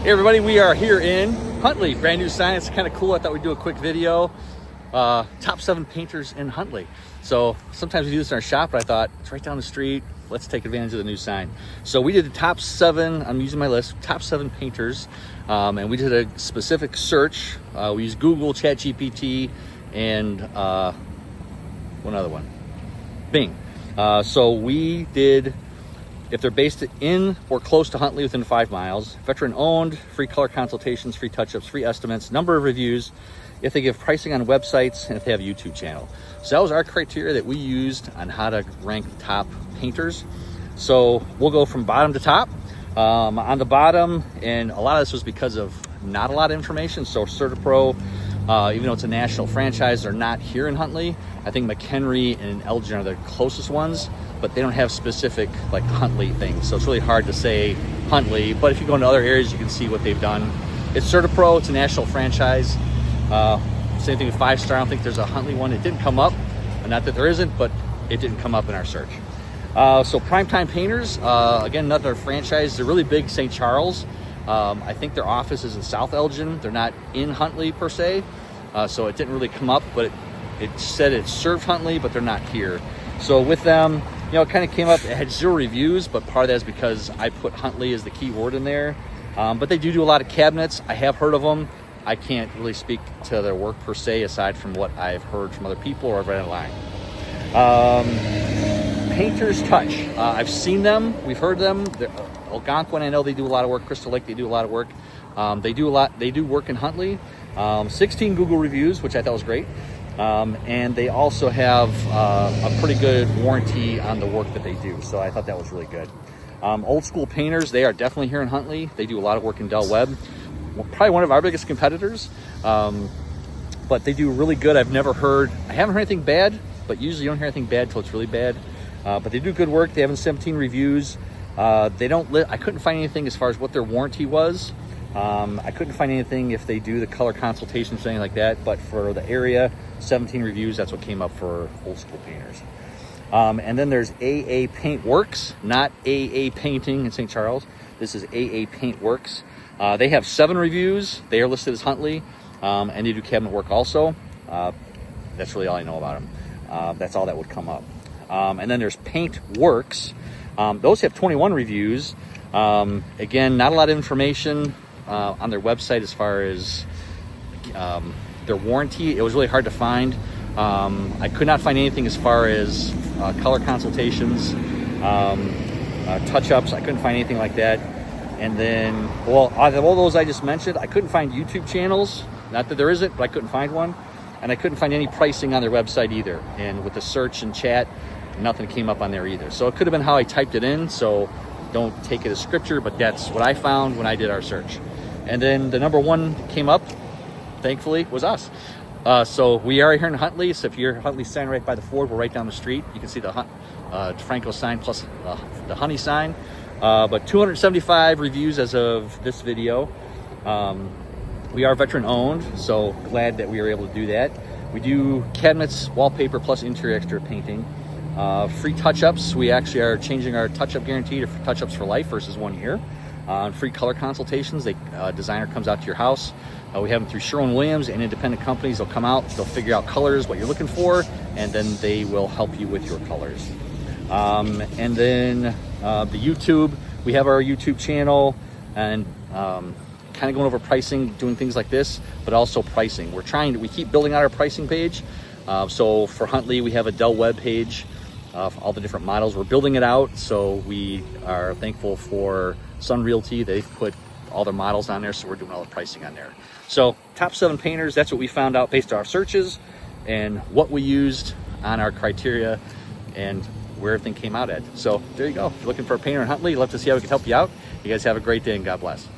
Hey everybody, we are here in Huntley, brand new sign. It's kind of cool. I thought we'd do a quick video. Top 7 painters in Huntley. So sometimes we do this in our shop, but I thought it's right down the street. Let's take advantage of the new sign. So we did the top 7, I'm using my list, top 7 painters. And we did a specific search. We used Google, ChatGPT, and one other one, Bing. So we did, if they're based in or close to Huntley within 5 miles, veteran owned, free color consultations, free touch-ups, free estimates, number of reviews, if they give pricing on websites, and if they have a YouTube channel. So that was our criteria that we used on how to rank the top painters. So we'll go from bottom to top. On the bottom, and a lot of this was because of not a lot of information. So CertaPro, even though it's a national franchise, they're not here in Huntley. I think McHenry and Elgin are the closest ones, but they don't have specific like Huntley things. So it's really hard to say Huntley, but if you go into other areas, you can see what they've done. It's CertaPro, it's a national franchise. Same thing with 5-star. I don't think there's a Huntley one. It didn't come up, not that there isn't, but it didn't come up in our search. So Primetime Painters, again, another franchise. They're really big, St. Charles. I think their office is in South Elgin. They're not in Huntley per se, so it didn't really come up, but it said it served Huntley, but they're not here. So with them, you know, it kind of came up. It had 0 reviews, but part of that is because I put Huntley as the key word in there. But they do a lot of cabinets. I have heard of them. I can't really speak to their work per se, aside from what I've heard from other people or I've read online. Painter's Touch. I've seen them. We've heard them. Algonquin, I know they do a lot of work. Crystal Lake, they do a lot of work. They do work in Huntley. 16 Google reviews, which I thought was great. And they also have a pretty good warranty on the work that they do. So I thought that was really good. Old School Painters, they are definitely here in Huntley. They do a lot of work in Del Webb. Probably one of our biggest competitors. But they do really good. I haven't heard anything bad, but usually you don't hear anything bad until it's really bad. But they do good work. They have 17 reviews. I couldn't find anything as far as what their warranty was. I couldn't find anything if they do the color consultations, anything like that. But for the area, 17 reviews, that's what came up for Old School Painters. And then there's AA Paint Works, not AA Painting in St. Charles. This is AA Paint Works. They have 7 reviews. They are listed as Huntley, and they do cabinet work also. That's really all I know about them. That's all that would come up. And then there's Paint Works. Those have 21 reviews. Again, not a lot of information on their website as far as their warranty. It was really hard to find. I could not find anything as far as color consultations, touch-ups. I couldn't find anything like that. And then, well, out of all those I just mentioned, I couldn't find YouTube channels. Not that there isn't, but I couldn't find one. And I couldn't find any pricing on their website either. And with the search and chat, nothing came up on there either. So it could have been how I typed it in. So don't take it as scripture, but that's what I found when I did our search. And then the number 1 came up, thankfully, was us. So we are here in Huntley. So if you're Huntley sign right by the Ford, we're right down the street. You can see the Franco sign plus the Honey sign. But 275 reviews as of this video. We are veteran owned, so glad that we were able to do that. We do cabinets, wallpaper, plus interior exterior painting. Free touch-ups. We actually are changing our touch-up guarantee to touch-ups for life versus 1 year. Free color consultations. Designer comes out to your house. We have them through Sherwin-Williams and independent companies. They'll come out, they'll figure out colors, what you're looking for, and then they will help you with your colors. And then the YouTube, we have our YouTube channel, and kind of going over pricing, doing things like this, but also pricing. We keep building out our pricing page. So for Huntley, we have a Del Webb page of all the different models. We're building it out, so we are thankful for Sun Realty. They've put all their models on there, so we're doing all the pricing on there. So top 7 painters, that's what we found out based on our searches and what we used on our criteria and where everything came out at. So there you go. If you're looking for a painter in Huntley, love to see how we can help you out. You guys have a great day and God bless.